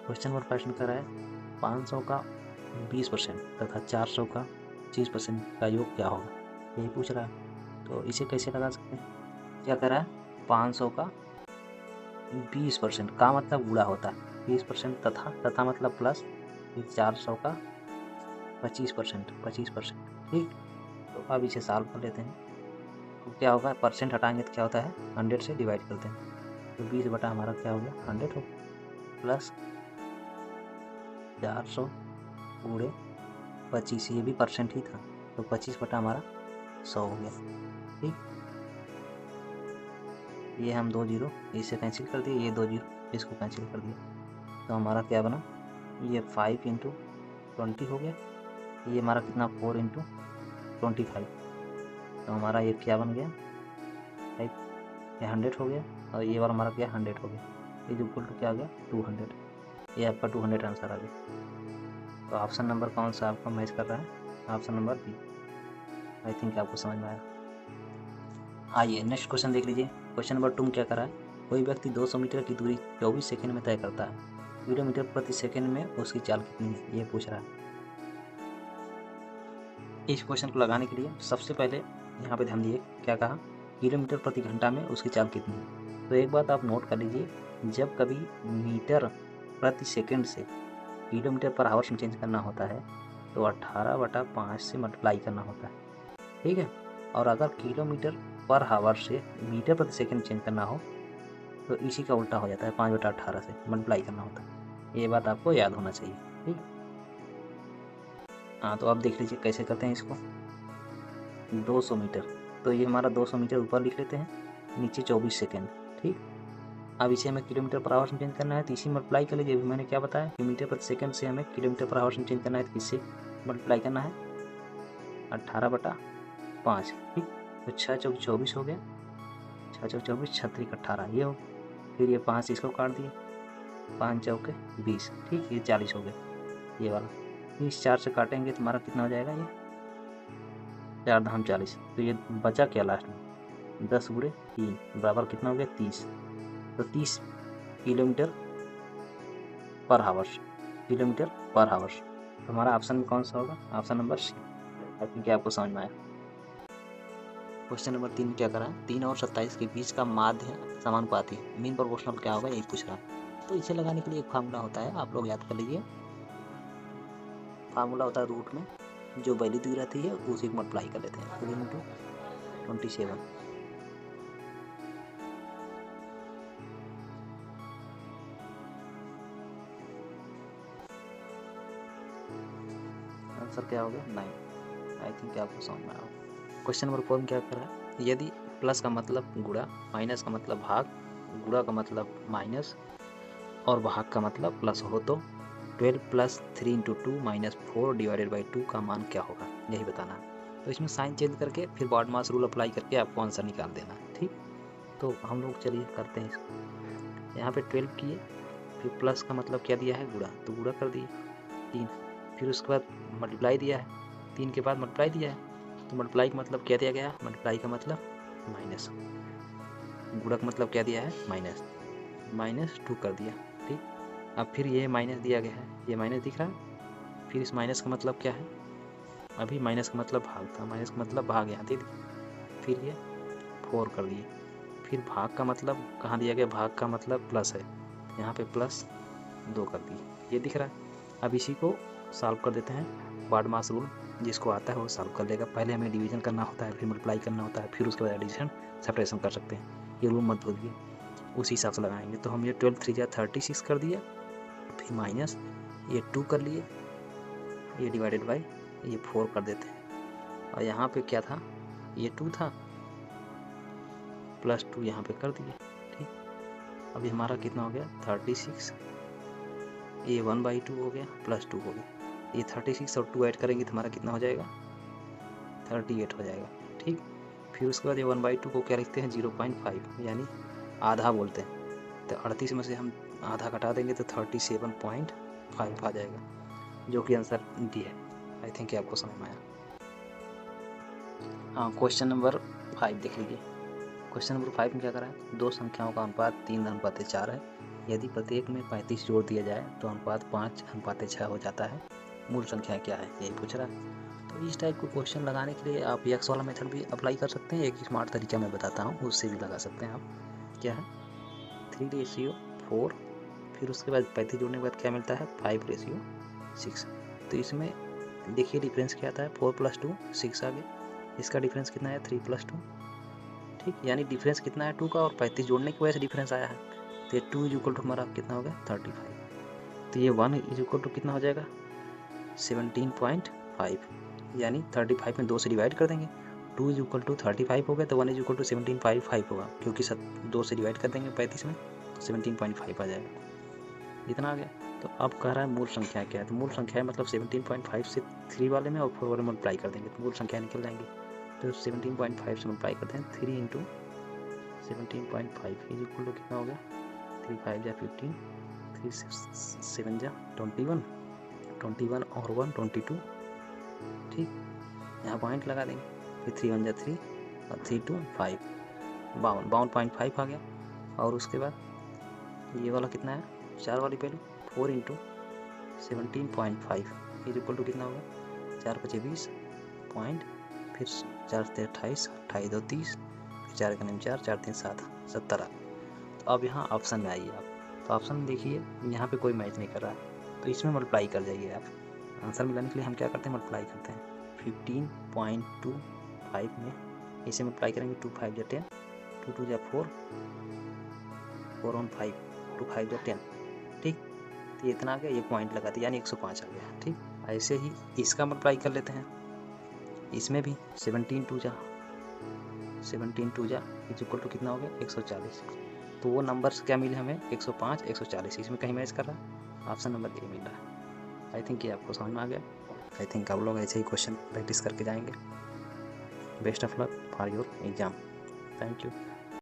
Question number 5 में कह रहा है 500 का 20% तथा 400 का 25% का योग क्या होगा, यही पूछ रहा है। तो इसे कैसे लगा सकते हैं? क्या कह रहा है 500 का 20% का मतलब गुणा होता है 20% तथा मतलब प्लस, फिर 400 का 25%, ठीक। तो अब इसे सॉल्व कर लेते हैं। तो क्या होगा, परसेंट हटाएंगे तो क्या होता है 100 से डिवाइड करते हैं, तो 20 बटा हमारा क्या हो गया 100 हो, प्लस 400 गुणे 25, ये भी परसेंट ही था, तो 25 बटा हमारा 100 हो गया, ठीक। ये हम 2 जीरो इससे कैंसिल कर दिए, ये 2 जीरो इसको कैंसिल कर दिया, तो हमारा क्या बना, ये 5 इंटू 20 हो गया, ये हमारा कितना 4 इंटू 25, तो हमारा ये क्या बन गया 5, ये 100 हो गया, और ये वाला हमारा क्या 100 हो गया, ये इक्वल टू क्या आ गया 200, ये आपका 200 आंसर आ गया। तो ऑप्शन नंबर कौन सा आपका मैच कर रहा है, option number B. I think आपको समझ में आया। आइए नेक्स्ट क्वेश्चन देख लीजिए। क्वेश्चन नंबर 2 में क्या कर रहा है, कोई व्यक्ति 200 मीटर की दूरी 24 सेकंड में तय करता है, किलोमीटर प्रति सेकंड में उसकी चाल कितनी है, ये पूछ रहा है। इस क्वेश्चन को लगाने के लिए सबसे पहले यहाँ पे ध्यान दिए, क्या कहा किलोमीटर प्रति घंटा में उसकी चाल कितनी है। तो एक बात आप नोट कर लीजिए, जब कभी मीटर प्रति सेकंड से किलोमीटर पर आवर्स में चेंज करना होता है तो 18/5 से मल्टीप्लाई करना होता है, ठीक है। और अगर किलोमीटर पर आवर से मीटर प्रति सेकंड चेंज करना हो तो इसी का उल्टा हो जाता है, 5/18 से मल्टीप्लाई करना होता है। ये बात आपको याद होना चाहिए, ठीक। हाँ, तो अब देख लीजिए कैसे करते हैं इसको। 200 मीटर, तो ये हमारा 200 मीटर ऊपर लिख लेते हैं, नीचे 24 सेकेंड, ठीक। अब इसे हमें किलोमीटर पर आवर्स में चेंज करना है तो इसी मल्टीप्लाई कर लीजिए। अभी मैंने क्या बताया कि मीटर प्रति सेकंड से हमें किलोमीटर पर आवर्स में चेंज करना है तो किससे मल्टीप्लाई करना है 18/5, ठीक। तो 6 चौक 24 हो गया, 6 चौक 24, 36 18 ये हो गया, फिर ये 5 इसको काट दिए, 5 चौके 20, ठीक। ये 40 हो गया ये वाला, इस 4 से काटेंगे तो हमारा कितना हो जाएगा, ये 4 धाम 40, तो ये बचा क्या लास्ट में 10 गुणे 3 बराबर कितना हो गया 30, तो 30 किलोमीटर पर हावर्स, किलोमीटर पर हावर्स। तो हमारा ऑप्शन में कौन सा होगा, option number C. I think आपको समझ में आया। क्वेश्चन नंबर 3 में क्या करा है, 3 और 27 के बीच का माध्य समानुपाती मीन प्रोपोर्शनल क्या होगा, यही पूछ रहा है। तो इसे लगाने के लिए एक फार्मूला होता है, आप लोग याद कर लीजिए। फार्मूला होता है रूट में जो वैल्यू दी रहती है उसी को मल्टीप्लाई कर लेते हैं, 3 इंटू 27। आंसर क्या हो गया 9। आई थिंक आपको समझ में आया। क्वेश्चन नंबर 4 में क्या कर रहा है, यदि प्लस का मतलब गुणा, माइनस का मतलब भाग, गुणा का मतलब माइनस और भाग का मतलब प्लस हो तो 12 plus 3 into 2 minus 4 divided by 2 का मान क्या होगा, यही बताना है। तो इसमें साइन चेंज करके फिर बॉड मास रूल अप्लाई करके आपको आंसर निकाल देना है, ठीक। तो हम लोग चलिए करते हैं इसको। यहाँ पे 12 किए, फिर प्लस का मतलब क्या दिया है गुणा, तो गुणा कर दिए 3, फिर उसके बाद मल्टीप्लाई दिया है, 3 के बाद मल्टीप्लाई दिया है, तो मल्टीप्लाई का मतलब क्या दिया गया, मल्टीप्लाई का मतलब माइनस, गुणा का मतलब क्या दिया है माइनस 2 कर दिया, ठीक। अब फिर ये माइनस दिया गया है, ये माइनस दिख रहा है, फिर इस माइनस का मतलब क्या है, अभी माइनस का मतलब भाग था, माइनस का मतलब भाग यहाँ दे दिया, फिर ये 4 कर दिए, फिर भाग का मतलब कहाँ दिया गया, भाग का मतलब प्लस है, यहाँ पे प्लस 2 कर दिए, ये दिख रहा है। अब इसी को सॉल्व कर देते हैं, बॉड मास रूल जिसको आता है वो सॉल्व कर लेगा। पहले हमें डिवीजन करना होता है, फिर मल्टीप्लाई करना होता है, फिर उसके बाद एडिशन सेपरेशन कर सकते हैं। ये रूल मत भूलिए, उसी हिसाब से लगाएंगे। तो हम ये 12 3 जा 36 कर दिया, फिर माइनस ये 2 कर लिए, ये डिवाइडेड बाई ये 4 कर देते हैं, और यहाँ पे क्या था, ये 2 था, प्लस 2 यहाँ पे कर दिए, ठीक। अभी हमारा कितना हो गया 36, ये 1/2 हो गया, प्लस 2 हो गया, ये 36 और 2 ऐड करेंगे तो हमारा कितना हो जाएगा 38 हो जाएगा, ठीक। फिर उसके बाद ये 1/2 को क्या लिखते हैं 0.5, यानी आधा बोलते हैं। तो 38 में से हम आधा घटा देंगे तो 37.5 आ जाएगा, जो कि आंसर डी है। आई थिंक आपको समझ में आया। हाँ, क्वेश्चन नंबर 5 देख लीजिए। क्वेश्चन नंबर 5 में क्या करा है, दो संख्याओं का अनुपात 3:4 है, यदि प्रत्येक में 35 जोड़ दिया जाए तो अनुपात 5:6 हो जाता है। मूल संख्या क्या है, यही पूछ रहा है। तो इस टाइप को क्वेश्चन लगाने के लिए आप यक्स वाला मेथड भी अप्लाई कर सकते हैं। एक स्मार्ट तरीका मैं बताता हूँ, उससे भी लगा सकते हैं आप। क्या है, 3:4, फिर उसके बाद 35 जोड़ने के बाद क्या मिलता है, 5:6। तो इसमें देखिए डिफरेंस क्या आता है, 4 + 2 6 आ गया। इसका डिफरेंस कितना है, 3 + 2। ठीक, यानी डिफरेंस कितना है 2 का, और 35 जोड़ने की वजह से डिफरेंस आया है। तो ये 2 = हमारा कितना हो गया, 35। तो ये 1 = कितना हो जाएगा, 17.5। यानी 35 में 2 से डिवाइड कर देंगे, 2 = 35 हो गया, तो 1 = 17.5 होगा, क्योंकि 2 से डिवाइड कर देंगे 35 में, तो 17.5 आ जाएगा। इतना आ गया। तो अब कह रहा है मूल संख्या क्या है, तो मूल संख्या है मतलब 17.5 से 3 वाले में और 4 वाले में मल्टीप्लाई कर देंगे तो मूल संख्या निकल जाएंगे। तो 17.5 से मल्टीप्लाई करते हैं, 3 × 17.5 = कितना हो गया, 3 × 5 = 15, 3 × 7 = 21, 21 और 1 22। ठीक, यहाँ पॉइंट लगा देंगे, फिर 3 × 1 = 3 और 3 × 2 = 5, 52.5 आ गया। और उसके बाद ये वाला कितना है, 4 वाली वैल्यू, 4 × 17.5 = कितना होगा, 4 × 5 = 20 पॉइंट, फिर 4 × 3 = 28, 28 × 2 = 30, फिर 4 × 4 4 3 7 17। तो अब यहाँ ऑप्शन में आइए आप, तो ऑप्शन में देखिए यहाँ पे कोई मैच नहीं कर रहा है, तो इसमें मल्टीप्लाई कर जाइए आप। आंसर मिलाने के लिए हम क्या करते हैं, मल्टीप्लाई करते हैं। 15.25 में इसे मल्टीप्लाई करेंगे, 2 × 5 = 10, 2 × 2 = 4, 4 × 5, 2 × 5 = 10। ठीक, तो इतना आ गया, ये पॉइंट लगा दिया, यानी 105 आ गया। ठीक, ऐसे ही इसका मल्टीप्लाई कर लेते हैं। इसमें भी 17 × 2 = कितना हो गया, 140। तो वो नंबर्स क्या मिले हमें, 105 140, इसमें कहीं मैच कर रहा है, ऑप्शन नंबर ए मिल रहा है। आई थिंक ये आपको समझ में आ गया। आई थिंक आप लोग ऐसे ही क्वेश्चन प्रैक्टिस करके जाएंगे। Best of luck for your exam. Thank you.